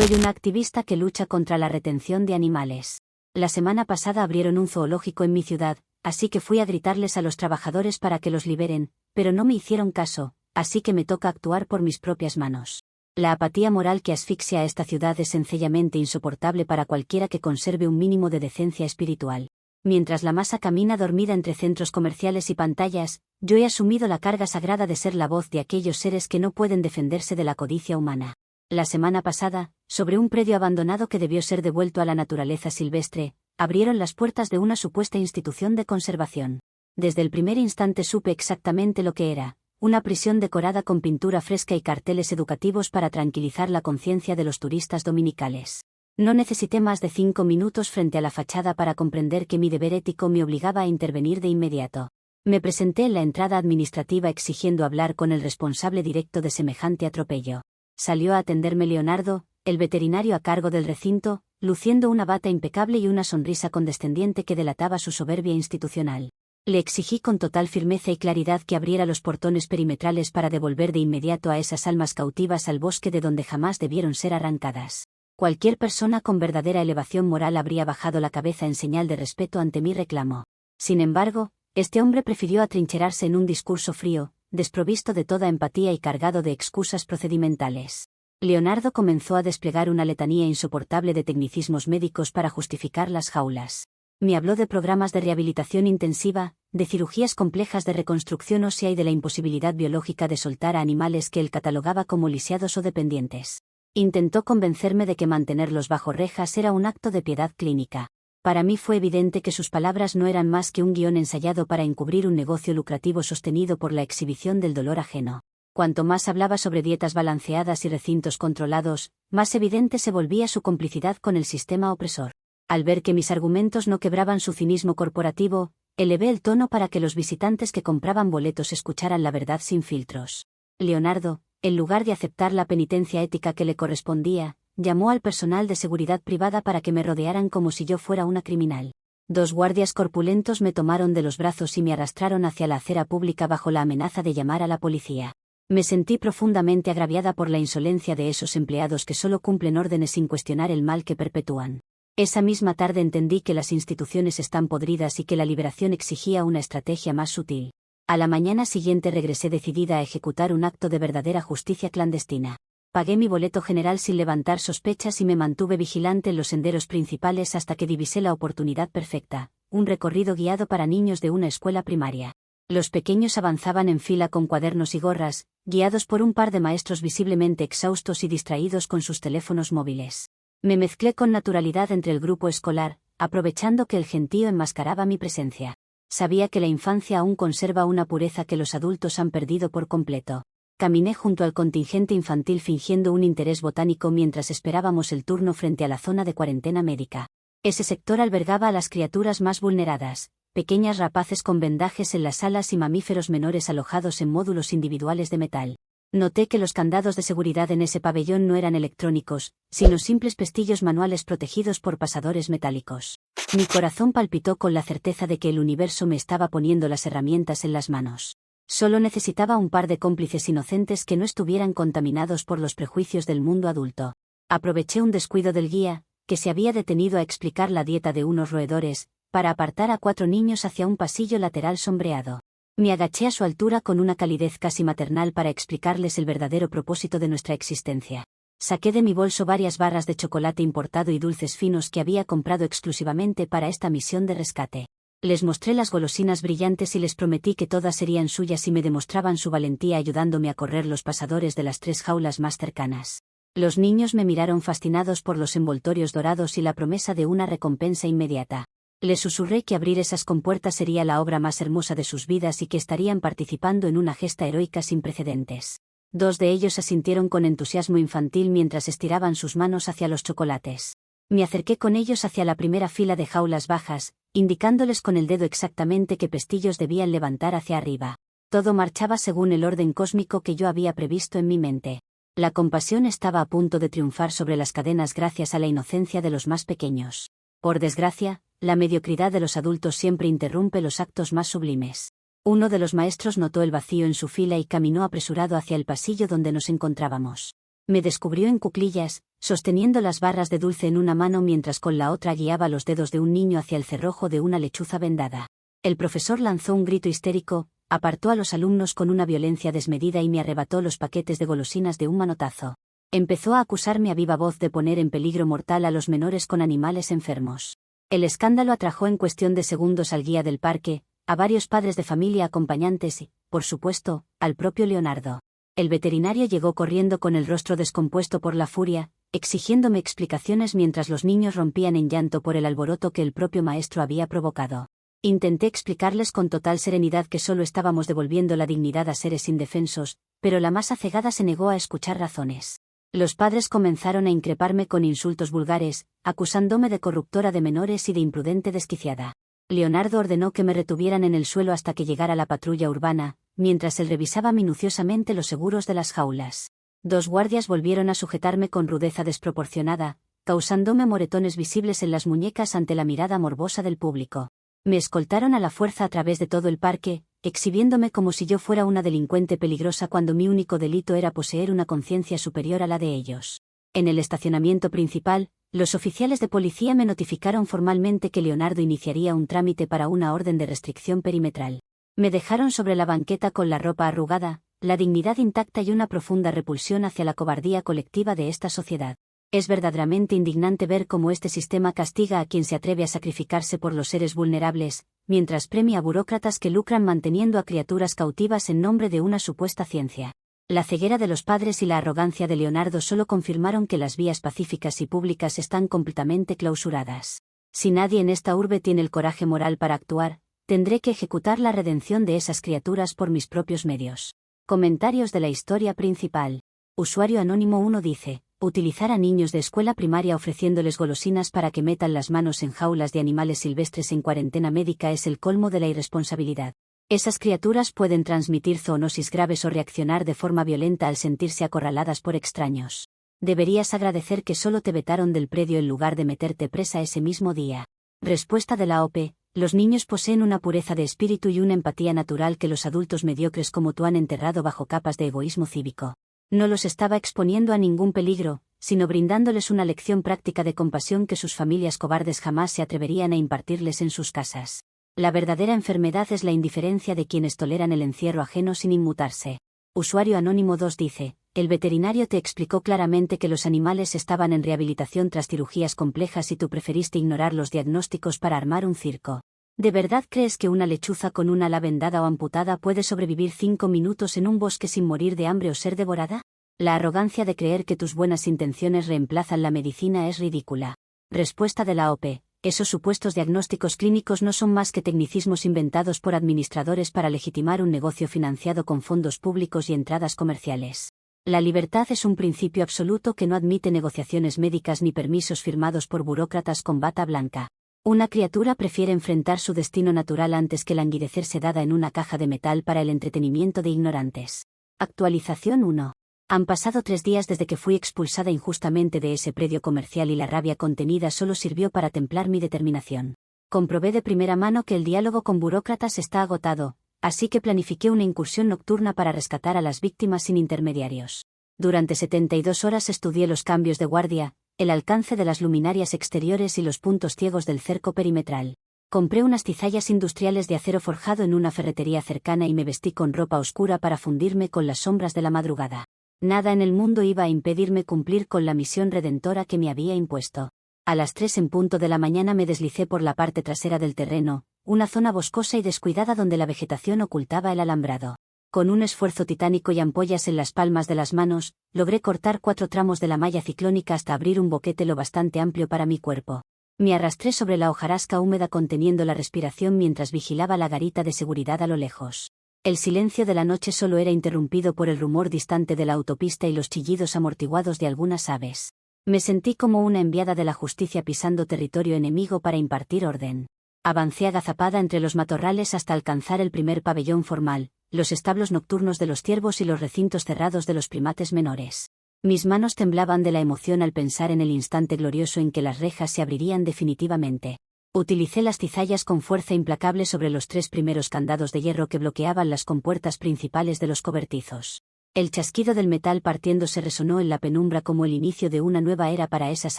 Soy una activista que lucha contra la retención de animales. La semana pasada abrieron un zoológico en mi ciudad, así que fui a gritarles a los trabajadores para que los liberen, pero no me hicieron caso, así que me toca actuar por mis propias manos. La apatía moral que asfixia a esta ciudad es sencillamente insoportable para cualquiera que conserve un mínimo de decencia espiritual. Mientras la masa camina dormida entre centros comerciales y pantallas, yo he asumido la carga sagrada de ser la voz de aquellos seres que no pueden defenderse de la codicia humana. La semana pasada, sobre un predio abandonado que debió ser devuelto a la naturaleza silvestre, abrieron las puertas de una supuesta institución de conservación. Desde el primer instante supe exactamente lo que era: una prisión decorada con pintura fresca y carteles educativos para tranquilizar la conciencia de los turistas dominicales. No necesité más de 5 minutos frente a la fachada para comprender que mi deber ético me obligaba a intervenir de inmediato. Me presenté en la entrada administrativa exigiendo hablar con el responsable directo de semejante atropello. Salió a atenderme Leonardo, el veterinario a cargo del recinto, luciendo una bata impecable y una sonrisa condescendiente que delataba su soberbia institucional. Le exigí con total firmeza y claridad que abriera los portones perimetrales para devolver de inmediato a esas almas cautivas al bosque de donde jamás debieron ser arrancadas. Cualquier persona con verdadera elevación moral habría bajado la cabeza en señal de respeto ante mi reclamo. Sin embargo, este hombre prefirió atrincherarse en un discurso frío, desprovisto de toda empatía y cargado de excusas procedimentales. Leonardo comenzó a desplegar una letanía insoportable de tecnicismos médicos para justificar las jaulas. Me habló de programas de rehabilitación intensiva, de cirugías complejas de reconstrucción ósea y de la imposibilidad biológica de soltar a animales que él catalogaba como lisiados o dependientes. Intentó convencerme de que mantenerlos bajo rejas era un acto de piedad clínica. Para mí fue evidente que sus palabras no eran más que un guión ensayado para encubrir un negocio lucrativo sostenido por la exhibición del dolor ajeno. Cuanto más hablaba sobre dietas balanceadas y recintos controlados, más evidente se volvía su complicidad con el sistema opresor. Al ver que mis argumentos no quebraban su cinismo corporativo, elevé el tono para que los visitantes que compraban boletos escucharan la verdad sin filtros. Leonardo, en lugar de aceptar la penitencia ética que le correspondía, llamó al personal de seguridad privada para que me rodearan como si yo fuera una criminal. 2 guardias corpulentos me tomaron de los brazos y me arrastraron hacia la acera pública bajo la amenaza de llamar a la policía. Me sentí profundamente agraviada por la insolencia de esos empleados que solo cumplen órdenes sin cuestionar el mal que perpetúan. Esa misma tarde entendí que las instituciones están podridas y que la liberación exigía una estrategia más sutil. A la mañana siguiente regresé decidida a ejecutar un acto de verdadera justicia clandestina. Pagué mi boleto general sin levantar sospechas y me mantuve vigilante en los senderos principales hasta que divisé la oportunidad perfecta: un recorrido guiado para niños de una escuela primaria. Los pequeños avanzaban en fila con cuadernos y gorras, guiados por un par de maestros visiblemente exhaustos y distraídos con sus teléfonos móviles. Me mezclé con naturalidad entre el grupo escolar, aprovechando que el gentío enmascaraba mi presencia. Sabía que la infancia aún conserva una pureza que los adultos han perdido por completo. Caminé junto al contingente infantil fingiendo un interés botánico mientras esperábamos el turno frente a la zona de cuarentena médica. Ese sector albergaba a las criaturas más vulneradas: pequeñas rapaces con vendajes en las alas y mamíferos menores alojados en módulos individuales de metal. Noté que los candados de seguridad en ese pabellón no eran electrónicos, sino simples pestillos manuales protegidos por pasadores metálicos. Mi corazón palpitó con la certeza de que el universo me estaba poniendo las herramientas en las manos. Solo necesitaba un par de cómplices inocentes que no estuvieran contaminados por los prejuicios del mundo adulto. Aproveché un descuido del guía, que se había detenido a explicar la dieta de unos roedores, para apartar a 4 niños hacia un pasillo lateral sombreado. Me agaché a su altura con una calidez casi maternal para explicarles el verdadero propósito de nuestra existencia. Saqué de mi bolso varias barras de chocolate importado y dulces finos que había comprado exclusivamente para esta misión de rescate. Les mostré las golosinas brillantes y les prometí que todas serían suyas si me demostraban su valentía ayudándome a correr los pasadores de las 3 jaulas más cercanas. Los niños me miraron fascinados por los envoltorios dorados y la promesa de una recompensa inmediata. Les susurré que abrir esas compuertas sería la obra más hermosa de sus vidas y que estarían participando en una gesta heroica sin precedentes. 2 de ellos asintieron con entusiasmo infantil mientras estiraban sus manos hacia los chocolates. Me acerqué con ellos hacia la primera fila de jaulas bajas, indicándoles con el dedo exactamente qué pestillos debían levantar hacia arriba. Todo marchaba según el orden cósmico que yo había previsto en mi mente. La compasión estaba a punto de triunfar sobre las cadenas gracias a la inocencia de los más pequeños. Por desgracia, la mediocridad de los adultos siempre interrumpe los actos más sublimes. Uno de los maestros notó el vacío en su fila y caminó apresurado hacia el pasillo donde nos encontrábamos. Me descubrió en cuclillas, sosteniendo las barras de dulce en una mano mientras con la otra guiaba los dedos de un niño hacia el cerrojo de una lechuza vendada. El profesor lanzó un grito histérico, apartó a los alumnos con una violencia desmedida y me arrebató los paquetes de golosinas de un manotazo. Empezó a acusarme a viva voz de poner en peligro mortal a los menores con animales enfermos. El escándalo atrajo en cuestión de segundos al guía del parque, a varios padres de familia acompañantes y, por supuesto, al propio Leonardo. El veterinario llegó corriendo con el rostro descompuesto por la furia, exigiéndome explicaciones mientras los niños rompían en llanto por el alboroto que el propio maestro había provocado. Intenté explicarles con total serenidad que solo estábamos devolviendo la dignidad a seres indefensos, pero la masa cegada se negó a escuchar razones. Los padres comenzaron a increparme con insultos vulgares, acusándome de corruptora de menores y de imprudente desquiciada. Leonardo ordenó que me retuvieran en el suelo hasta que llegara la patrulla urbana, mientras él revisaba minuciosamente los seguros de las jaulas. 2 guardias volvieron a sujetarme con rudeza desproporcionada, causándome moretones visibles en las muñecas ante la mirada morbosa del público. Me escoltaron a la fuerza a través de todo el parque, exhibiéndome como si yo fuera una delincuente peligrosa cuando mi único delito era poseer una conciencia superior a la de ellos. En el estacionamiento principal, los oficiales de policía me notificaron formalmente que Leonardo iniciaría un trámite para una orden de restricción perimetral. Me dejaron sobre la banqueta con la ropa arrugada, la dignidad intacta y una profunda repulsión hacia la cobardía colectiva de esta sociedad. Es verdaderamente indignante ver cómo este sistema castiga a quien se atreve a sacrificarse por los seres vulnerables, mientras premia a burócratas que lucran manteniendo a criaturas cautivas en nombre de una supuesta ciencia. La ceguera de los padres y la arrogancia de Leonardo solo confirmaron que las vías pacíficas y públicas están completamente clausuradas. Si nadie en esta urbe tiene el coraje moral para actuar, tendré que ejecutar la redención de esas criaturas por mis propios medios. Comentarios de la historia principal. Usuario Anónimo 1 dice: utilizar a niños de escuela primaria ofreciéndoles golosinas para que metan las manos en jaulas de animales silvestres en cuarentena médica es el colmo de la irresponsabilidad. Esas criaturas pueden transmitir zoonosis graves o reaccionar de forma violenta al sentirse acorraladas por extraños. Deberías agradecer que solo te vetaron del predio en lugar de meterte presa ese mismo día. Respuesta de la OP: los niños poseen una pureza de espíritu y una empatía natural que los adultos mediocres como tú han enterrado bajo capas de egoísmo cívico. No los estaba exponiendo a ningún peligro, sino brindándoles una lección práctica de compasión que sus familias cobardes jamás se atreverían a impartirles en sus casas. La verdadera enfermedad es la indiferencia de quienes toleran el encierro ajeno sin inmutarse. Usuario Anónimo 2 dice: el veterinario te explicó claramente que los animales estaban en rehabilitación tras cirugías complejas y tú preferiste ignorar los diagnósticos para armar un circo. ¿De verdad crees que una lechuza con una ala vendada o amputada puede sobrevivir 5 minutos en un bosque sin morir de hambre o ser devorada? La arrogancia de creer que tus buenas intenciones reemplazan la medicina es ridícula. Respuesta de la OP: esos supuestos diagnósticos clínicos no son más que tecnicismos inventados por administradores para legitimar un negocio financiado con fondos públicos y entradas comerciales. La libertad es un principio absoluto que no admite negociaciones médicas ni permisos firmados por burócratas con bata blanca. Una criatura prefiere enfrentar su destino natural antes que languidecer sedada en una caja de metal para el entretenimiento de ignorantes. Actualización 1. Han pasado 3 días desde que fui expulsada injustamente de ese predio comercial y la rabia contenida solo sirvió para templar mi determinación. Comprobé de primera mano que el diálogo con burócratas está agotado, así que planifiqué una incursión nocturna para rescatar a las víctimas sin intermediarios. Durante 72 horas estudié los cambios de guardia, el alcance de las luminarias exteriores y los puntos ciegos del cerco perimetral. Compré unas cizallas industriales de acero forjado en una ferretería cercana y me vestí con ropa oscura para fundirme con las sombras de la madrugada. Nada en el mundo iba a impedirme cumplir con la misión redentora que me había impuesto. A las 3 en punto de la mañana me deslicé por la parte trasera del terreno, una zona boscosa y descuidada donde la vegetación ocultaba el alambrado. Con un esfuerzo titánico y ampollas en las palmas de las manos, logré cortar 4 tramos de la malla ciclónica hasta abrir un boquete lo bastante amplio para mi cuerpo. Me arrastré sobre la hojarasca húmeda conteniendo la respiración mientras vigilaba la garita de seguridad a lo lejos. El silencio de la noche solo era interrumpido por el rumor distante de la autopista y los chillidos amortiguados de algunas aves. Me sentí como una enviada de la justicia pisando territorio enemigo para impartir orden. Avancé agazapada entre los matorrales hasta alcanzar el primer pabellón formal, los establos nocturnos de los ciervos y los recintos cerrados de los primates menores. Mis manos temblaban de la emoción al pensar en el instante glorioso en que las rejas se abrirían definitivamente. Utilicé las cizallas con fuerza implacable sobre los 3 primeros candados de hierro que bloqueaban las compuertas principales de los cobertizos. El chasquido del metal partiéndose resonó en la penumbra como el inicio de una nueva era para esas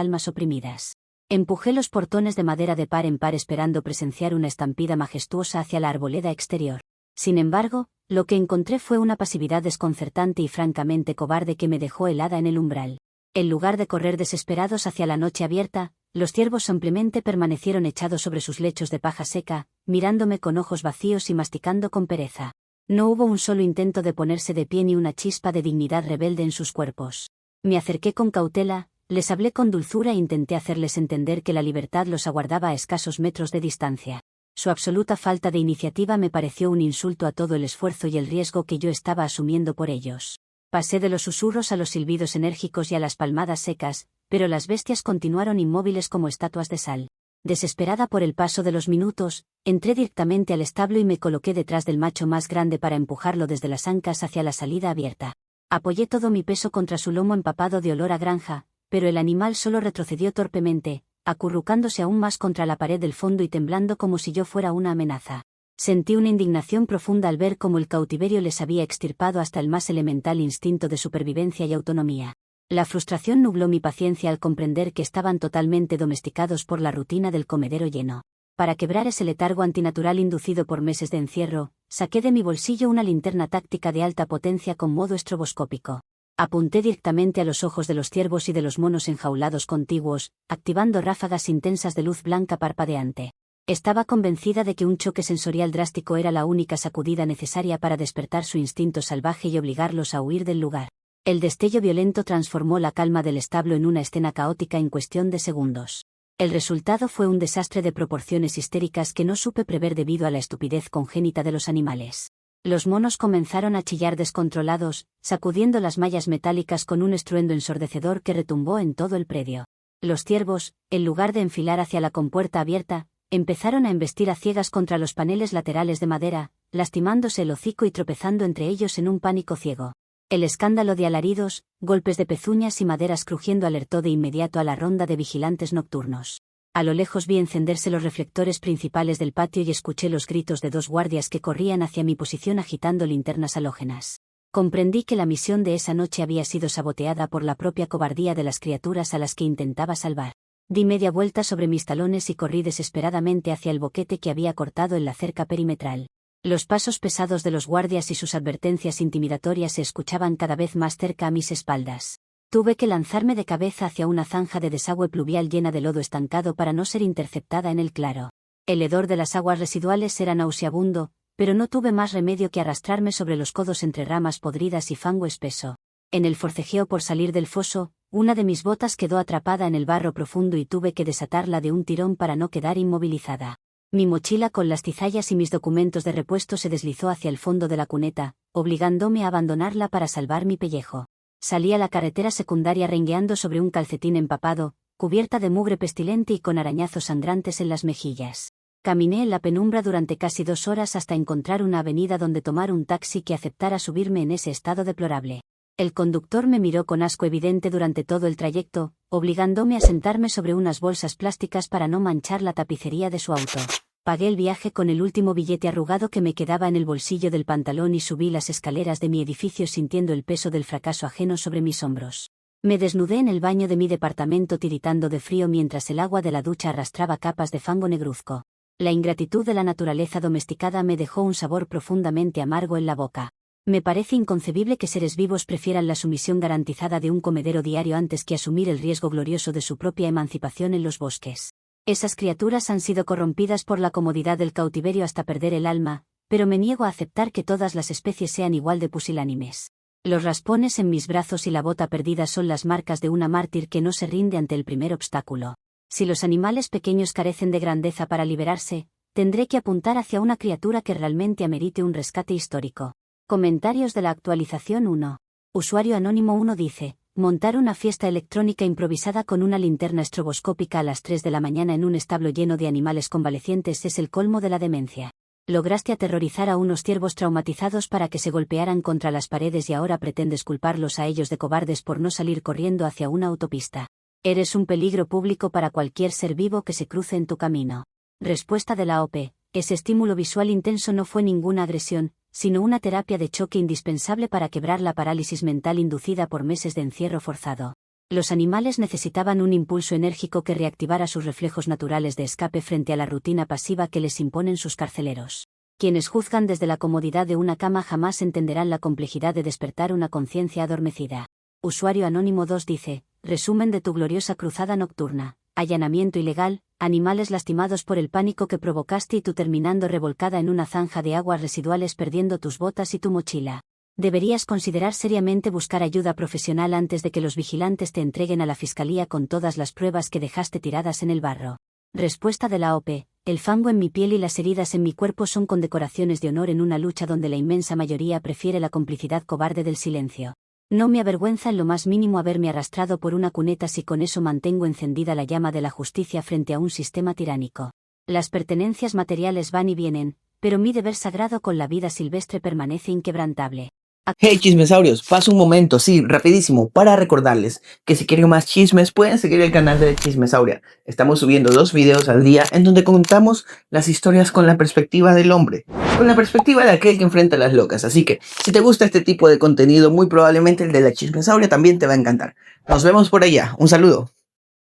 almas oprimidas. Empujé los portones de madera de par en par esperando presenciar una estampida majestuosa hacia la arboleda exterior. Sin embargo, lo que encontré fue una pasividad desconcertante y francamente cobarde que me dejó helada en el umbral. En lugar de correr desesperados hacia la noche abierta, los ciervos simplemente permanecieron echados sobre sus lechos de paja seca, mirándome con ojos vacíos y masticando con pereza. No hubo un solo intento de ponerse de pie ni una chispa de dignidad rebelde en sus cuerpos. Me acerqué con cautela, les hablé con dulzura e intenté hacerles entender que la libertad los aguardaba a escasos metros de distancia. Su absoluta falta de iniciativa me pareció un insulto a todo el esfuerzo y el riesgo que yo estaba asumiendo por ellos. Pasé de los susurros a los silbidos enérgicos y a las palmadas secas, pero las bestias continuaron inmóviles como estatuas de sal. Desesperada por el paso de los minutos, entré directamente al establo y me coloqué detrás del macho más grande para empujarlo desde las ancas hacia la salida abierta. Apoyé todo mi peso contra su lomo empapado de olor a granja, pero el animal solo retrocedió torpemente, acurrucándose aún más contra la pared del fondo y temblando como si yo fuera una amenaza. Sentí una indignación profunda al ver cómo el cautiverio les había extirpado hasta el más elemental instinto de supervivencia y autonomía. La frustración nubló mi paciencia al comprender que estaban totalmente domesticados por la rutina del comedero lleno. Para quebrar ese letargo antinatural inducido por meses de encierro, saqué de mi bolsillo una linterna táctica de alta potencia con modo estroboscópico. Apunté directamente a los ojos de los ciervos y de los monos enjaulados contiguos, activando ráfagas intensas de luz blanca parpadeante. Estaba convencida de que un choque sensorial drástico era la única sacudida necesaria para despertar su instinto salvaje y obligarlos a huir del lugar. El destello violento transformó la calma del establo en una escena caótica en cuestión de segundos. El resultado fue un desastre de proporciones histéricas que no supe prever debido a la estupidez congénita de los animales. Los monos comenzaron a chillar descontrolados, sacudiendo las mallas metálicas con un estruendo ensordecedor que retumbó en todo el predio. Los ciervos, en lugar de enfilar hacia la compuerta abierta, empezaron a embestir a ciegas contra los paneles laterales de madera, lastimándose el hocico y tropezando entre ellos en un pánico ciego. El escándalo de alaridos, golpes de pezuñas y maderas crujiendo alertó de inmediato a la ronda de vigilantes nocturnos. A lo lejos vi encenderse los reflectores principales del patio y escuché los gritos de dos guardias que corrían hacia mi posición agitando linternas halógenas. Comprendí que la misión de esa noche había sido saboteada por la propia cobardía de las criaturas a las que intentaba salvar. Di media vuelta sobre mis talones y corrí desesperadamente hacia el boquete que había cortado en la cerca perimetral. Los pasos pesados de los guardias y sus advertencias intimidatorias se escuchaban cada vez más cerca a mis espaldas. Tuve que lanzarme de cabeza hacia una zanja de desagüe pluvial llena de lodo estancado para no ser interceptada en el claro. El hedor de las aguas residuales era nauseabundo, pero no tuve más remedio que arrastrarme sobre los codos entre ramas podridas y fango espeso. En el forcejeo por salir del foso, una de mis botas quedó atrapada en el barro profundo y tuve que desatarla de un tirón para no quedar inmovilizada. Mi mochila con las cizallas y mis documentos de repuesto se deslizó hacia el fondo de la cuneta, obligándome a abandonarla para salvar mi pellejo. Salí a la carretera secundaria rengueando sobre un calcetín empapado, cubierta de mugre pestilente y con arañazos sangrantes en las mejillas. Caminé en la penumbra durante casi 2 horas hasta encontrar una avenida donde tomar un taxi que aceptara subirme en ese estado deplorable. El conductor me miró con asco evidente durante todo el trayecto, obligándome a sentarme sobre unas bolsas plásticas para no manchar la tapicería de su auto. Pagué el viaje con el último billete arrugado que me quedaba en el bolsillo del pantalón y subí las escaleras de mi edificio sintiendo el peso del fracaso ajeno sobre mis hombros. Me desnudé en el baño de mi departamento tiritando de frío mientras el agua de la ducha arrastraba capas de fango negruzco. La ingratitud de la naturaleza domesticada me dejó un sabor profundamente amargo en la boca. Me parece inconcebible que seres vivos prefieran la sumisión garantizada de un comedero diario antes que asumir el riesgo glorioso de su propia emancipación en los bosques. Esas criaturas han sido corrompidas por la comodidad del cautiverio hasta perder el alma, pero me niego a aceptar que todas las especies sean igual de pusilánimes. Los raspones en mis brazos y la bota perdida son las marcas de una mártir que no se rinde ante el primer obstáculo. Si los animales pequeños carecen de grandeza para liberarse, tendré que apuntar hacia una criatura que realmente amerite un rescate histórico. Comentarios de la actualización 1. Usuario anónimo 1 dice: montar una fiesta electrónica improvisada con una linterna estroboscópica a las 3 de la mañana en un establo lleno de animales convalecientes es el colmo de la demencia. Lograste aterrorizar a unos ciervos traumatizados para que se golpearan contra las paredes y ahora pretendes culparlos a ellos de cobardes por no salir corriendo hacia una autopista. Eres un peligro público para cualquier ser vivo que se cruce en tu camino. Respuesta de la OP. Ese estímulo visual intenso no fue ninguna agresión, sino una terapia de choque indispensable para quebrar la parálisis mental inducida por meses de encierro forzado. Los animales necesitaban un impulso enérgico que reactivara sus reflejos naturales de escape frente a la rutina pasiva que les imponen sus carceleros. Quienes juzgan desde la comodidad de una cama jamás entenderán la complejidad de despertar una conciencia adormecida. Usuario Anónimo 2 dice: resumen de tu gloriosa cruzada nocturna. Allanamiento ilegal, animales lastimados por el pánico que provocaste y tú terminando revolcada en una zanja de aguas residuales perdiendo tus botas y tu mochila. Deberías considerar seriamente buscar ayuda profesional antes de que los vigilantes te entreguen a la fiscalía con todas las pruebas que dejaste tiradas en el barro. Respuesta de la OP: el fango en mi piel y las heridas en mi cuerpo son condecoraciones de honor en una lucha donde la inmensa mayoría prefiere la complicidad cobarde del silencio. No me avergüenza en lo más mínimo haberme arrastrado por una cuneta si con eso mantengo encendida la llama de la justicia frente a un sistema tiránico. Las pertenencias materiales van y vienen, pero mi deber sagrado con la vida silvestre permanece inquebrantable. Hey chismesaurios, paso un momento, sí, rapidísimo, para recordarles que si quieren más chismes pueden seguir el canal de Chismesauria. Estamos subiendo 2 videos al día en donde contamos las historias con la perspectiva del hombre, con la perspectiva de aquel que enfrenta a las locas. Así que si te gusta este tipo de contenido, muy probablemente el de la Chismesauria también te va a encantar. Nos vemos por allá, un saludo.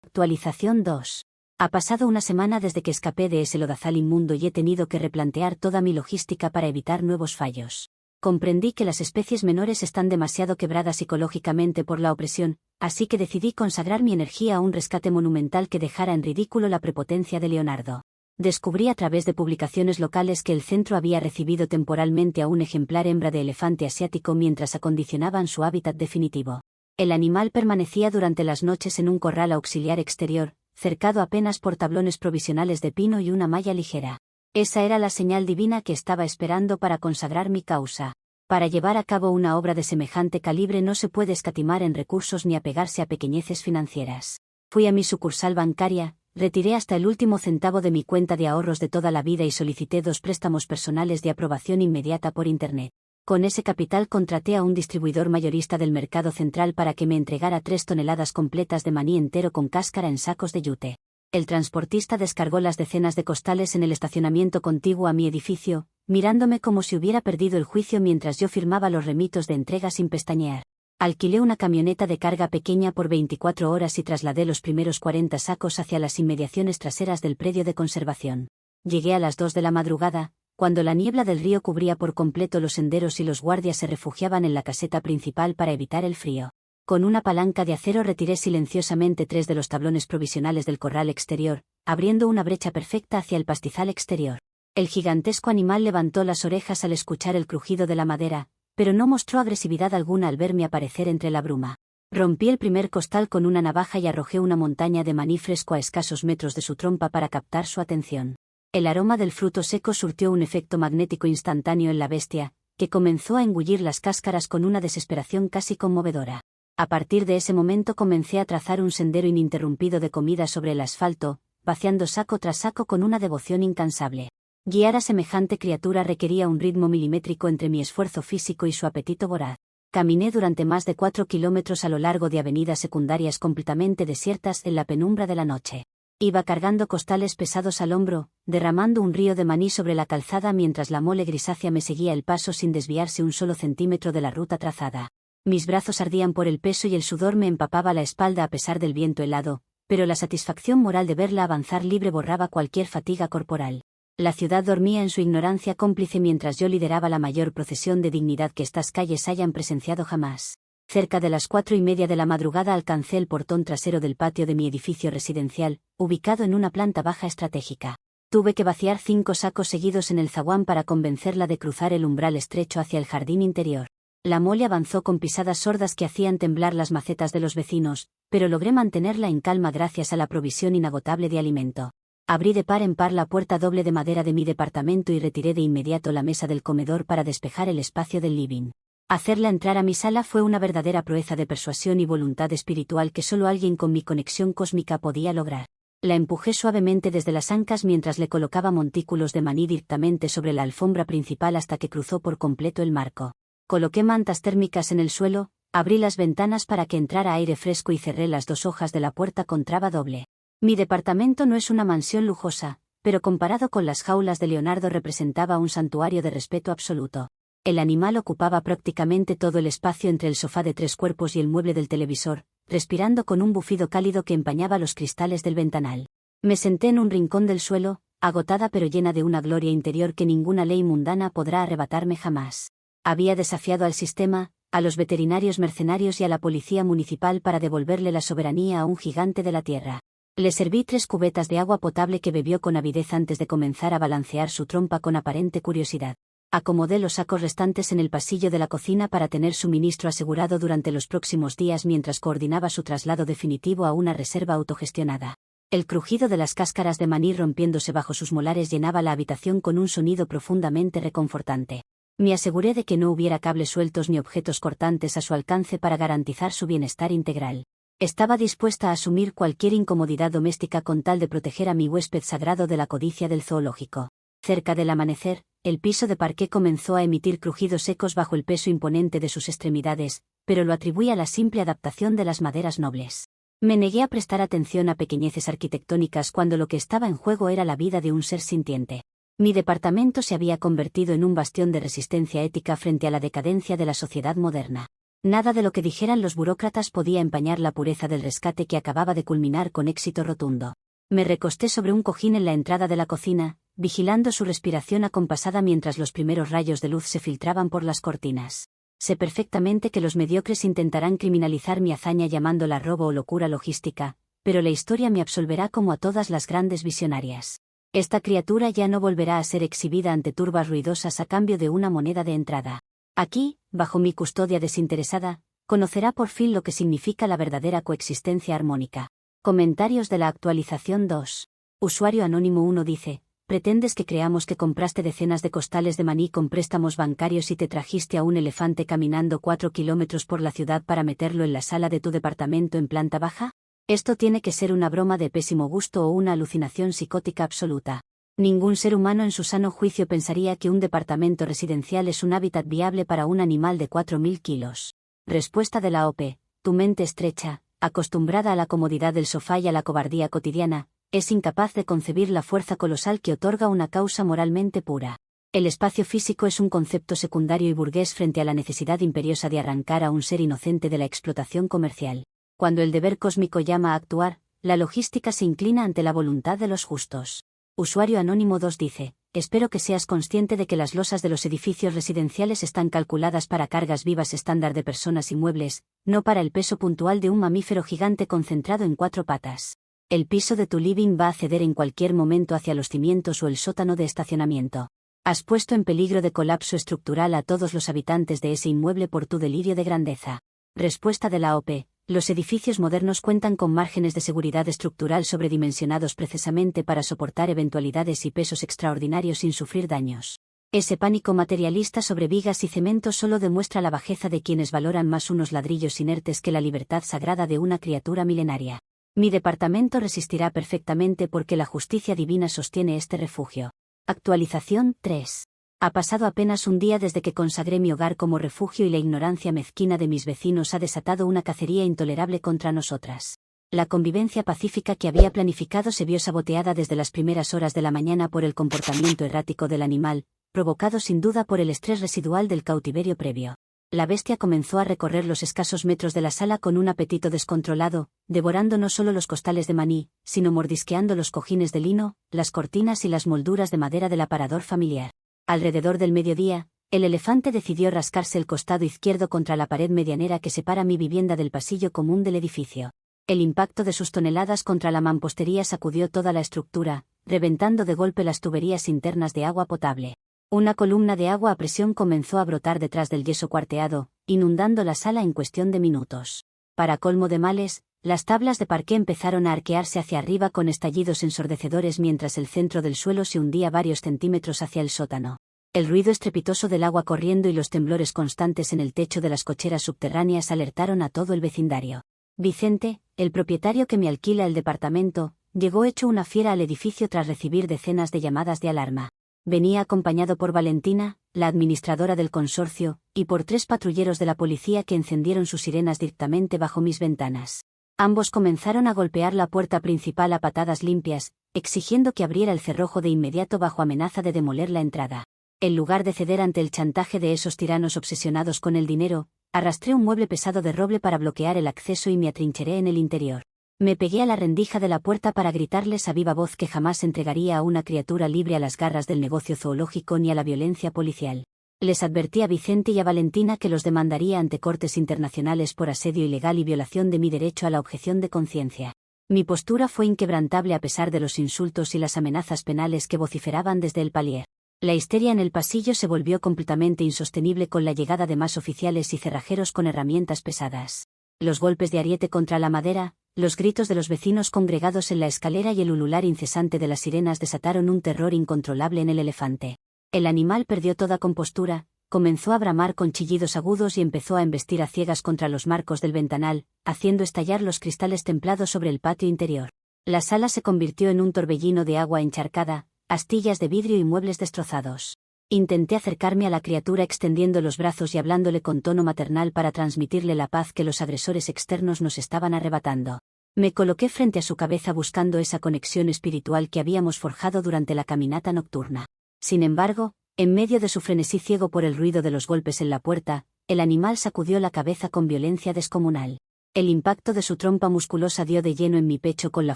Actualización 2. Ha pasado una semana desde que escapé de ese lodazal inmundo y he tenido que replantear toda mi logística para evitar nuevos fallos. Comprendí que las especies menores están demasiado quebradas psicológicamente por la opresión, así que decidí consagrar mi energía a un rescate monumental que dejara en ridículo la prepotencia de Leonardo. Descubrí a través de publicaciones locales que el centro había recibido temporalmente a un ejemplar hembra de elefante asiático mientras acondicionaban su hábitat definitivo. El animal permanecía durante las noches en un corral auxiliar exterior, cercado apenas por tablones provisionales de pino y una malla ligera. Esa era la señal divina que estaba esperando para consagrar mi causa. Para llevar a cabo una obra de semejante calibre no se puede escatimar en recursos ni apegarse a pequeñeces financieras. Fui a mi sucursal bancaria, retiré hasta el último centavo de mi cuenta de ahorros de toda la vida y solicité 2 préstamos personales de aprobación inmediata por Internet. Con ese capital contraté a un distribuidor mayorista del mercado central para que me entregara 3 toneladas completas de maní entero con cáscara en sacos de yute. El transportista descargó las decenas de costales en el estacionamiento contiguo a mi edificio, mirándome como si hubiera perdido el juicio mientras yo firmaba los remitos de entrega sin pestañear. Alquilé una camioneta de carga pequeña por 24 horas y trasladé los primeros 40 sacos hacia las inmediaciones traseras del predio de conservación. Llegué a las 2 de la madrugada, cuando la niebla del río cubría por completo los senderos y los guardias se refugiaban en la caseta principal para evitar el frío. Con una palanca de acero retiré silenciosamente 3 de los tablones provisionales del corral exterior, abriendo una brecha perfecta hacia el pastizal exterior. El gigantesco animal levantó las orejas al escuchar el crujido de la madera, pero no mostró agresividad alguna al verme aparecer entre la bruma. Rompí el primer costal con una navaja y arrojé una montaña de maní fresco a escasos metros de su trompa para captar su atención. El aroma del fruto seco surtió un efecto magnético instantáneo en la bestia, que comenzó a engullir las cáscaras con una desesperación casi conmovedora. A partir de ese momento comencé a trazar un sendero ininterrumpido de comida sobre el asfalto, vaciando saco tras saco con una devoción incansable. Guiar a semejante criatura requería un ritmo milimétrico entre mi esfuerzo físico y su apetito voraz. Caminé durante más de 4 kilómetros a lo largo de avenidas secundarias completamente desiertas en la penumbra de la noche. Iba cargando costales pesados al hombro, derramando un río de maní sobre la calzada mientras la mole grisácea me seguía el paso sin desviarse un solo centímetro de la ruta trazada. Mis brazos ardían por el peso y el sudor me empapaba la espalda a pesar del viento helado, pero la satisfacción moral de verla avanzar libre borraba cualquier fatiga corporal. La ciudad dormía en su ignorancia cómplice mientras yo lideraba la mayor procesión de dignidad que estas calles hayan presenciado jamás. Cerca de las 4:30 de la madrugada alcancé el portón trasero del patio de mi edificio residencial, ubicado en una planta baja estratégica. Tuve que vaciar 5 sacos seguidos en el zaguán para convencerla de cruzar el umbral estrecho hacia el jardín interior. La mole avanzó con pisadas sordas que hacían temblar las macetas de los vecinos, pero logré mantenerla en calma gracias a la provisión inagotable de alimento. Abrí de par en par la puerta doble de madera de mi departamento y retiré de inmediato la mesa del comedor para despejar el espacio del living. Hacerla entrar a mi sala fue una verdadera proeza de persuasión y voluntad espiritual que solo alguien con mi conexión cósmica podía lograr. La empujé suavemente desde las ancas mientras le colocaba montículos de maní directamente sobre la alfombra principal hasta que cruzó por completo el marco. Coloqué mantas térmicas en el suelo, abrí las ventanas para que entrara aire fresco y cerré las 2 hojas de la puerta con traba doble. Mi departamento no es una mansión lujosa, pero comparado con las jaulas de Leonardo representaba un santuario de respeto absoluto. El animal ocupaba prácticamente todo el espacio entre el sofá de 3 cuerpos y el mueble del televisor, respirando con un bufido cálido que empañaba los cristales del ventanal. Me senté en un rincón del suelo, agotada pero llena de una gloria interior que ninguna ley mundana podrá arrebatarme jamás. Había desafiado al sistema, a los veterinarios mercenarios y a la policía municipal para devolverle la soberanía a un gigante de la tierra. Le serví 3 cubetas de agua potable que bebió con avidez antes de comenzar a balancear su trompa con aparente curiosidad. Acomodé los sacos restantes en el pasillo de la cocina para tener suministro asegurado durante los próximos días mientras coordinaba su traslado definitivo a una reserva autogestionada. El crujido de las cáscaras de maní rompiéndose bajo sus molares llenaba la habitación con un sonido profundamente reconfortante. Me aseguré de que no hubiera cables sueltos ni objetos cortantes a su alcance para garantizar su bienestar integral. Estaba dispuesta a asumir cualquier incomodidad doméstica con tal de proteger a mi huésped sagrado de la codicia del zoológico. Cerca del amanecer, el piso de parqué comenzó a emitir crujidos secos bajo el peso imponente de sus extremidades, pero lo atribuí a la simple adaptación de las maderas nobles. Me negué a prestar atención a pequeñeces arquitectónicas cuando lo que estaba en juego era la vida de un ser sintiente. Mi departamento se había convertido en un bastión de resistencia ética frente a la decadencia de la sociedad moderna. Nada de lo que dijeran los burócratas podía empañar la pureza del rescate que acababa de culminar con éxito rotundo. Me recosté sobre un cojín en la entrada de la cocina, vigilando su respiración acompasada mientras los primeros rayos de luz se filtraban por las cortinas. Sé perfectamente que los mediocres intentarán criminalizar mi hazaña llamándola robo o locura logística, pero la historia me absolverá como a todas las grandes visionarias. Esta criatura ya no volverá a ser exhibida ante turbas ruidosas a cambio de una moneda de entrada. Aquí, bajo mi custodia desinteresada, conocerá por fin lo que significa la verdadera coexistencia armónica. Comentarios de la actualización 2. Usuario anónimo 1 dice: ¿pretendes que creamos que compraste decenas de costales de maní con préstamos bancarios y te trajiste a un elefante caminando 4 kilómetros por la ciudad para meterlo en la sala de tu departamento en planta baja? Esto tiene que ser una broma de pésimo gusto o una alucinación psicótica absoluta. Ningún ser humano en su sano juicio pensaría que un departamento residencial es un hábitat viable para un animal de 4.000 kilos. Respuesta de la OP: tu mente estrecha, acostumbrada a la comodidad del sofá y a la cobardía cotidiana, es incapaz de concebir la fuerza colosal que otorga una causa moralmente pura. El espacio físico es un concepto secundario y burgués frente a la necesidad imperiosa de arrancar a un ser inocente de la explotación comercial. Cuando el deber cósmico llama a actuar, la logística se inclina ante la voluntad de los justos. Usuario anónimo 2 dice: espero que seas consciente de que las losas de los edificios residenciales están calculadas para cargas vivas estándar de personas y muebles, no para el peso puntual de un mamífero gigante concentrado en 4 patas. El piso de tu living va a ceder en cualquier momento hacia los cimientos o el sótano de estacionamiento. Has puesto en peligro de colapso estructural a todos los habitantes de ese inmueble por tu delirio de grandeza. Respuesta de la OP: los edificios modernos cuentan con márgenes de seguridad estructural sobredimensionados precisamente para soportar eventualidades y pesos extraordinarios sin sufrir daños. Ese pánico materialista sobre vigas y cemento solo demuestra la bajeza de quienes valoran más unos ladrillos inertes que la libertad sagrada de una criatura milenaria. Mi departamento resistirá perfectamente porque la justicia divina sostiene este refugio. Actualización 3. Ha pasado apenas un día desde que consagré mi hogar como refugio y la ignorancia mezquina de mis vecinos ha desatado una cacería intolerable contra nosotras. La convivencia pacífica que había planificado se vio saboteada desde las primeras horas de la mañana por el comportamiento errático del animal, provocado sin duda por el estrés residual del cautiverio previo. La bestia comenzó a recorrer los escasos metros de la sala con un apetito descontrolado, devorando no solo los costales de maní, sino mordisqueando los cojines de lino, las cortinas y las molduras de madera del aparador familiar. Alrededor del mediodía, el elefante decidió rascarse el costado izquierdo contra la pared medianera que separa mi vivienda del pasillo común del edificio. El impacto de sus toneladas contra la mampostería sacudió toda la estructura, reventando de golpe las tuberías internas de agua potable. Una columna de agua a presión comenzó a brotar detrás del yeso cuarteado, inundando la sala en cuestión de minutos. Para colmo de males, las tablas de parqué empezaron a arquearse hacia arriba con estallidos ensordecedores mientras el centro del suelo se hundía varios centímetros hacia el sótano. El ruido estrepitoso del agua corriendo y los temblores constantes en el techo de las cocheras subterráneas alertaron a todo el vecindario. Vicente, el propietario que me alquila el departamento, llegó hecho una fiera al edificio tras recibir decenas de llamadas de alarma. Venía acompañado por Valentina, la administradora del consorcio, y por 3 patrulleros de la policía que encendieron sus sirenas directamente bajo mis ventanas. Ambos comenzaron a golpear la puerta principal a patadas limpias, exigiendo que abriera el cerrojo de inmediato bajo amenaza de demoler la entrada. En lugar de ceder ante el chantaje de esos tiranos obsesionados con el dinero, arrastré un mueble pesado de roble para bloquear el acceso y me atrincheré en el interior. Me pegué a la rendija de la puerta para gritarles a viva voz que jamás entregaría a una criatura libre a las garras del negocio zoológico ni a la violencia policial. Les advertí a Vicente y a Valentina que los demandaría ante cortes internacionales por asedio ilegal y violación de mi derecho a la objeción de conciencia. Mi postura fue inquebrantable a pesar de los insultos y las amenazas penales que vociferaban desde el palier. La histeria en el pasillo se volvió completamente insostenible con la llegada de más oficiales y cerrajeros con herramientas pesadas. Los golpes de ariete contra la madera, los gritos de los vecinos congregados en la escalera y el ulular incesante de las sirenas desataron un terror incontrolable en el elefante. El animal perdió toda compostura, comenzó a bramar con chillidos agudos y empezó a embestir a ciegas contra los marcos del ventanal, haciendo estallar los cristales templados sobre el patio interior. La sala se convirtió en un torbellino de agua encharcada, astillas de vidrio y muebles destrozados. Intenté acercarme a la criatura extendiendo los brazos y hablándole con tono maternal para transmitirle la paz que los agresores externos nos estaban arrebatando. Me coloqué frente a su cabeza buscando esa conexión espiritual que habíamos forjado durante la caminata nocturna. Sin embargo, en medio de su frenesí ciego por el ruido de los golpes en la puerta, el animal sacudió la cabeza con violencia descomunal. El impacto de su trompa musculosa dio de lleno en mi pecho con la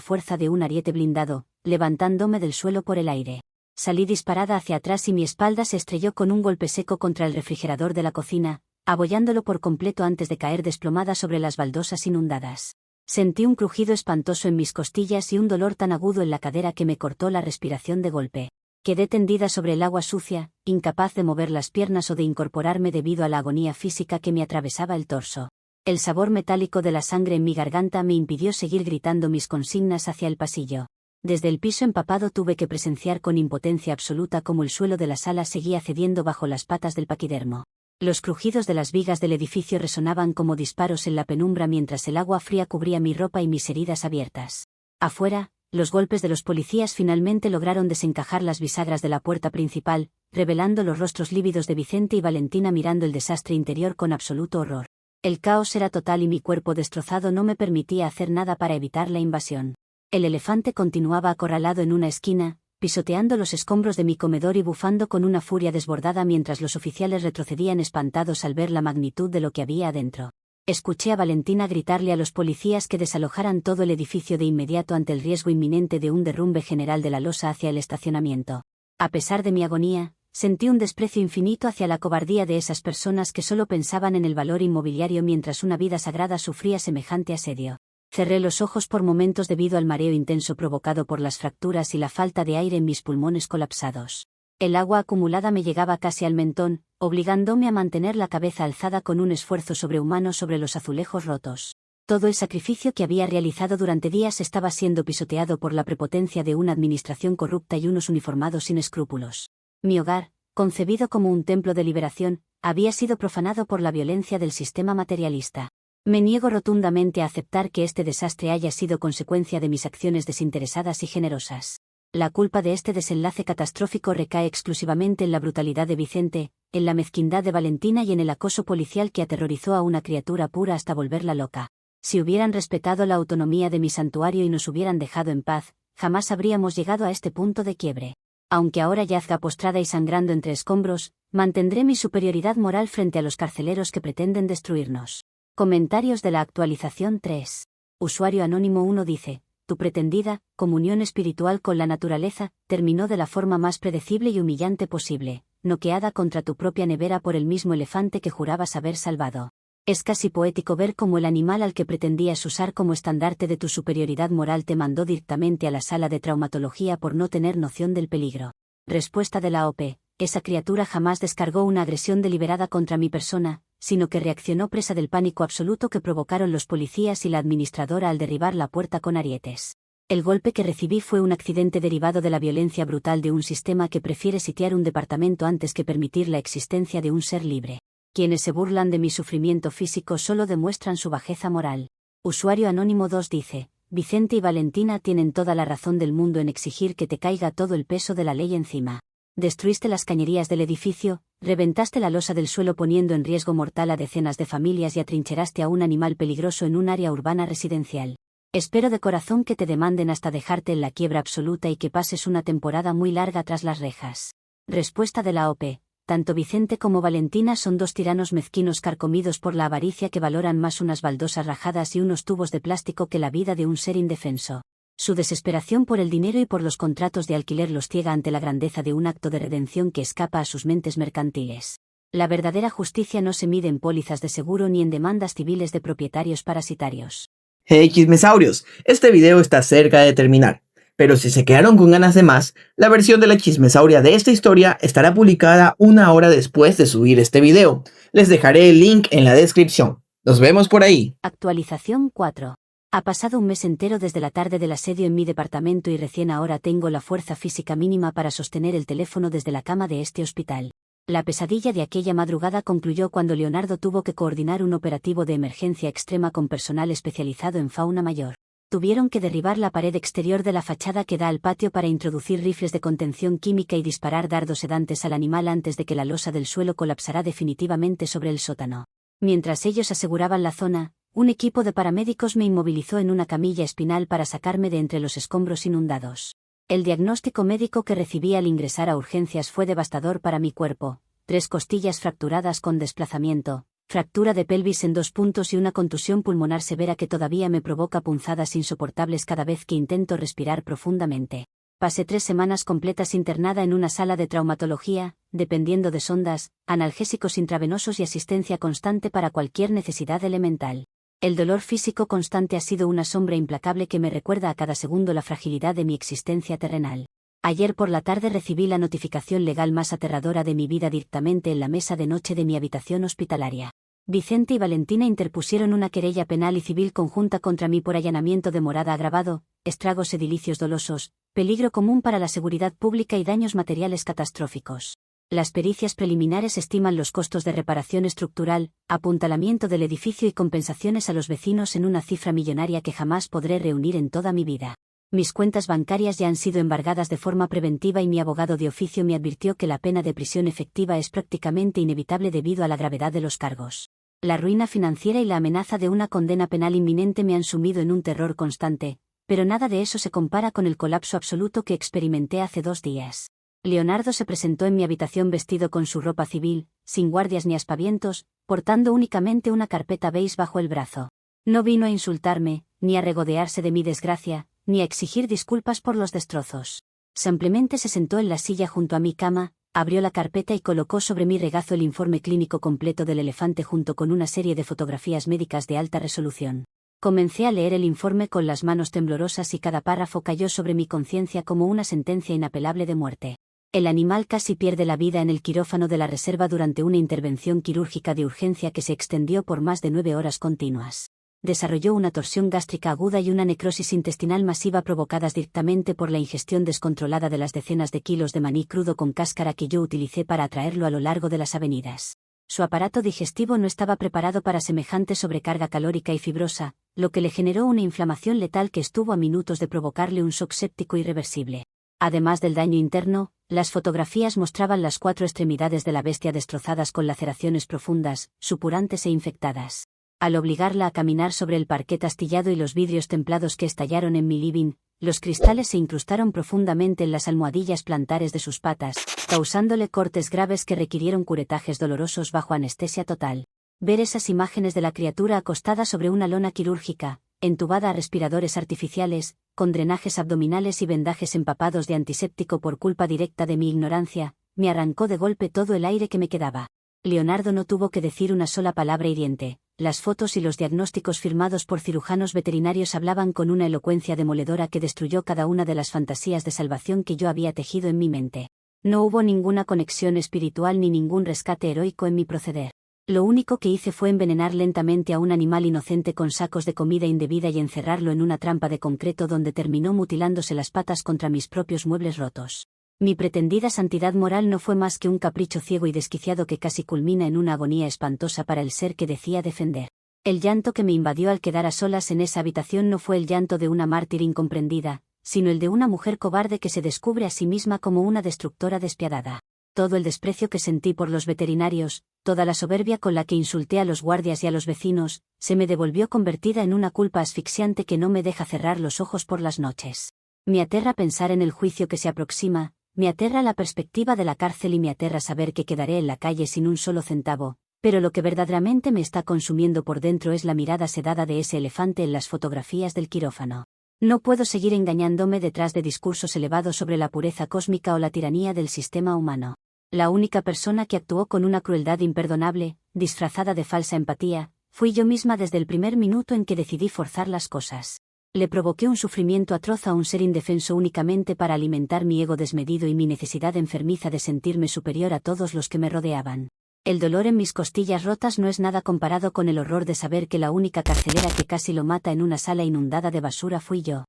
fuerza de un ariete blindado, levantándome del suelo por el aire. Salí disparada hacia atrás y mi espalda se estrelló con un golpe seco contra el refrigerador de la cocina, abollándolo por completo antes de caer desplomada sobre las baldosas inundadas. Sentí un crujido espantoso en mis costillas y un dolor tan agudo en la cadera que me cortó la respiración de golpe. Quedé tendida sobre el agua sucia, incapaz de mover las piernas o de incorporarme debido a la agonía física que me atravesaba el torso. El sabor metálico de la sangre en mi garganta me impidió seguir gritando mis consignas hacia el pasillo. Desde el piso empapado tuve que presenciar con impotencia absoluta cómo el suelo de la sala seguía cediendo bajo las patas del paquidermo. Los crujidos de las vigas del edificio resonaban como disparos en la penumbra mientras el agua fría cubría mi ropa y mis heridas abiertas. Afuera, los golpes de los policías finalmente lograron desencajar las bisagras de la puerta principal, revelando los rostros lívidos de Vicente y Valentina mirando el desastre interior con absoluto horror. El caos era total y mi cuerpo destrozado no me permitía hacer nada para evitar la invasión. El elefante continuaba acorralado en una esquina, pisoteando los escombros de mi comedor y bufando con una furia desbordada mientras los oficiales retrocedían espantados al ver la magnitud de lo que había adentro. Escuché a Valentina gritarle a los policías que desalojaran todo el edificio de inmediato ante el riesgo inminente de un derrumbe general de la losa hacia el estacionamiento. A pesar de mi agonía, sentí un desprecio infinito hacia la cobardía de esas personas que solo pensaban en el valor inmobiliario mientras una vida sagrada sufría semejante asedio. Cerré los ojos por momentos debido al mareo intenso provocado por las fracturas y la falta de aire en mis pulmones colapsados. El agua acumulada me llegaba casi al mentón, obligándome a mantener la cabeza alzada con un esfuerzo sobrehumano sobre los azulejos rotos. Todo el sacrificio que había realizado durante días estaba siendo pisoteado por la prepotencia de una administración corrupta y unos uniformados sin escrúpulos. Mi hogar, concebido como un templo de liberación, había sido profanado por la violencia del sistema materialista. Me niego rotundamente a aceptar que este desastre haya sido consecuencia de mis acciones desinteresadas y generosas. La culpa de este desenlace catastrófico recae exclusivamente en la brutalidad de Vicente, en la mezquindad de Valentina y en el acoso policial que aterrorizó a una criatura pura hasta volverla loca. Si hubieran respetado la autonomía de mi santuario y nos hubieran dejado en paz, jamás habríamos llegado a este punto de quiebre. Aunque ahora yazga postrada y sangrando entre escombros, mantendré mi superioridad moral frente a los carceleros que pretenden destruirnos. Comentarios de la actualización 3. Usuario anónimo 1 dice, tu pretendida comunión espiritual con la naturaleza terminó de la forma más predecible y humillante posible, noqueada contra tu propia nevera por el mismo elefante que jurabas haber salvado. Es casi poético ver cómo el animal al que pretendías usar como estandarte de tu superioridad moral te mandó directamente a la sala de traumatología por no tener noción del peligro. Respuesta de la OP. Esa criatura jamás descargó una agresión deliberada contra mi persona, sino que reaccionó presa del pánico absoluto que provocaron los policías y la administradora al derribar la puerta con arietes. El golpe que recibí fue un accidente derivado de la violencia brutal de un sistema que prefiere sitiar un departamento antes que permitir la existencia de un ser libre. Quienes se burlan de mi sufrimiento físico solo demuestran su bajeza moral. Usuario anónimo 2 dice, Vicente y Valentina tienen toda la razón del mundo en exigir que te caiga todo el peso de la ley encima. Destruiste las cañerías del edificio, reventaste la losa del suelo poniendo en riesgo mortal a decenas de familias y atrincheraste a un animal peligroso en un área urbana residencial. Espero de corazón que te demanden hasta dejarte en la quiebra absoluta y que pases una temporada muy larga tras las rejas. Respuesta de la OP. Tanto Vicente como Valentina son dos tiranos mezquinos carcomidos por la avaricia que valoran más unas baldosas rajadas y unos tubos de plástico que la vida de un ser indefenso. Su desesperación por el dinero y por los contratos de alquiler los ciega ante la grandeza de un acto de redención que escapa a sus mentes mercantiles. La verdadera justicia no se mide en pólizas de seguro ni en demandas civiles de propietarios parasitarios. Hey chismesaurios, este video está cerca de terminar, pero si se quedaron con ganas de más, la versión de la chismesauria de esta historia estará publicada 1 hora después de subir este video. Les dejaré el link en la descripción. Nos vemos por ahí. Actualización 4. Ha pasado un mes entero desde la tarde del asedio en mi departamento y recién ahora tengo la fuerza física mínima para sostener el teléfono desde la cama de este hospital. La pesadilla de aquella madrugada concluyó cuando Leonardo tuvo que coordinar un operativo de emergencia extrema con personal especializado en fauna mayor. Tuvieron que derribar la pared exterior de la fachada que da al patio para introducir rifles de contención química y disparar dardos sedantes al animal antes de que la losa del suelo colapsara definitivamente sobre el sótano. Mientras ellos aseguraban la zona, un equipo de paramédicos me inmovilizó en una camilla espinal para sacarme de entre los escombros inundados. El diagnóstico médico que recibí al ingresar a urgencias fue devastador para mi cuerpo: 3 costillas fracturadas con desplazamiento, fractura de pelvis en 2 puntos y una contusión pulmonar severa que todavía me provoca punzadas insoportables cada vez que intento respirar profundamente. Pasé 3 semanas completas internada en una sala de traumatología, dependiendo de sondas, analgésicos intravenosos y asistencia constante para cualquier necesidad elemental. El dolor físico constante ha sido una sombra implacable que me recuerda a cada segundo la fragilidad de mi existencia terrenal. Ayer por la tarde recibí la notificación legal más aterradora de mi vida directamente en la mesa de noche de mi habitación hospitalaria. Vicente y Valentina interpusieron una querella penal y civil conjunta contra mí por allanamiento de morada agravado, estragos edilicios dolosos, peligro común para la seguridad pública y daños materiales catastróficos. Las pericias preliminares estiman los costos de reparación estructural, apuntalamiento del edificio y compensaciones a los vecinos en una cifra millonaria que jamás podré reunir en toda mi vida. Mis cuentas bancarias ya han sido embargadas de forma preventiva y mi abogado de oficio me advirtió que la pena de prisión efectiva es prácticamente inevitable debido a la gravedad de los cargos. La ruina financiera y la amenaza de una condena penal inminente me han sumido en un terror constante, pero nada de eso se compara con el colapso absoluto que experimenté hace 2 días. Leonardo se presentó en mi habitación vestido con su ropa civil, sin guardias ni aspavientos, portando únicamente una carpeta beige bajo el brazo. No vino a insultarme, ni a regodearse de mi desgracia, ni a exigir disculpas por los destrozos. Simplemente se sentó en la silla junto a mi cama, abrió la carpeta y colocó sobre mi regazo el informe clínico completo del elefante junto con una serie de fotografías médicas de alta resolución. Comencé a leer el informe con las manos temblorosas y cada párrafo cayó sobre mi conciencia como una sentencia inapelable de muerte. El animal casi pierde la vida en el quirófano de la reserva durante una intervención quirúrgica de urgencia que se extendió por más de 9 horas continuas. Desarrolló una torsión gástrica aguda y una necrosis intestinal masiva provocadas directamente por la ingestión descontrolada de las decenas de kilos de maní crudo con cáscara que yo utilicé para atraerlo a lo largo de las avenidas. Su aparato digestivo no estaba preparado para semejante sobrecarga calórica y fibrosa, lo que le generó una inflamación letal que estuvo a minutos de provocarle un shock séptico irreversible. Además del daño interno, las fotografías mostraban las 4 extremidades de la bestia destrozadas con laceraciones profundas, supurantes e infectadas. Al obligarla a caminar sobre el parquet astillado y los vidrios templados que estallaron en mi living, los cristales se incrustaron profundamente en las almohadillas plantares de sus patas, causándole cortes graves que requirieron curetajes dolorosos bajo anestesia total. Ver esas imágenes de la criatura acostada sobre una lona quirúrgica, entubada a respiradores artificiales, con drenajes abdominales y vendajes empapados de antiséptico por culpa directa de mi ignorancia, me arrancó de golpe todo el aire que me quedaba. Leonardo no tuvo que decir una sola palabra hiriente. Las fotos y los diagnósticos firmados por cirujanos veterinarios hablaban con una elocuencia demoledora que destruyó cada una de las fantasías de salvación que yo había tejido en mi mente. No hubo ninguna conexión espiritual ni ningún rescate heroico en mi proceder. Lo único que hice fue envenenar lentamente a un animal inocente con sacos de comida indebida y encerrarlo en una trampa de concreto donde terminó mutilándose las patas contra mis propios muebles rotos. Mi pretendida santidad moral no fue más que un capricho ciego y desquiciado que casi culmina en una agonía espantosa para el ser que decía defender. El llanto que me invadió al quedar a solas en esa habitación no fue el llanto de una mártir incomprendida, sino el de una mujer cobarde que se descubre a sí misma como una destructora despiadada. Todo el desprecio que sentí por los veterinarios, toda la soberbia con la que insulté a los guardias y a los vecinos, se me devolvió convertida en una culpa asfixiante que no me deja cerrar los ojos por las noches. Me aterra pensar en el juicio que se aproxima. Me aterra la perspectiva de la cárcel y me aterra saber que quedaré en la calle sin un solo centavo, pero lo que verdaderamente me está consumiendo por dentro es la mirada sedada de ese elefante en las fotografías del quirófano. No puedo seguir engañándome detrás de discursos elevados sobre la pureza cósmica o la tiranía del sistema humano. La única persona que actuó con una crueldad imperdonable, disfrazada de falsa empatía, fui yo misma desde el primer minuto en que decidí forzar las cosas. Le provoqué un sufrimiento atroz a un ser indefenso únicamente para alimentar mi ego desmedido y mi necesidad enfermiza de sentirme superior a todos los que me rodeaban. El dolor en mis costillas rotas no es nada comparado con el horror de saber que la única carcelera que casi lo mata en una sala inundada de basura fui yo.